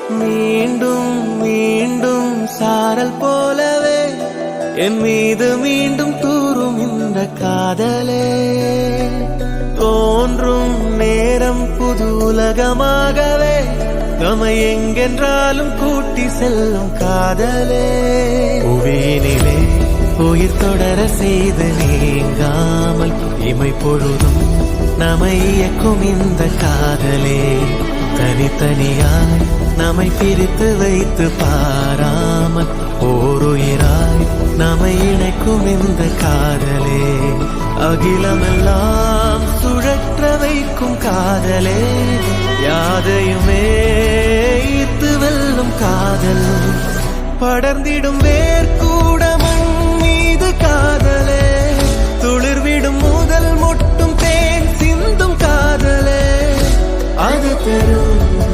மீண்டும் மீண்டும் சாரல் போலவே என் மீது மீண்டும் தூரும் இந்த காதலே. தோன்றும் நேரம் புது உலகமாகவே நம்மை எங்கென்றாலும் கூட்டி செல்லும் காதலே. புவியினிலே உயிர் தொடர செய்து நீங்காமல் இமை பொழுதும் நம்மை இயக்கும் இந்த காதலே. தனித்தனியாய் நம்மை பிரித்து வைத்து பாராமல் ஓருயிராய் நம்மை இணைக்கும் இந்த காதலே. அகிலமெல்லாம் சுழற்ற வைக்கும் காதலே. யாதையுமே ஈர்த்து வெல்லும் காதல். படர்ந்திடும் வேர்கூட மண் மீது காதலே. துளிர்விடும் முதல் மொட்டும் தேன் சிந்தும் காதலே. அது பெரும்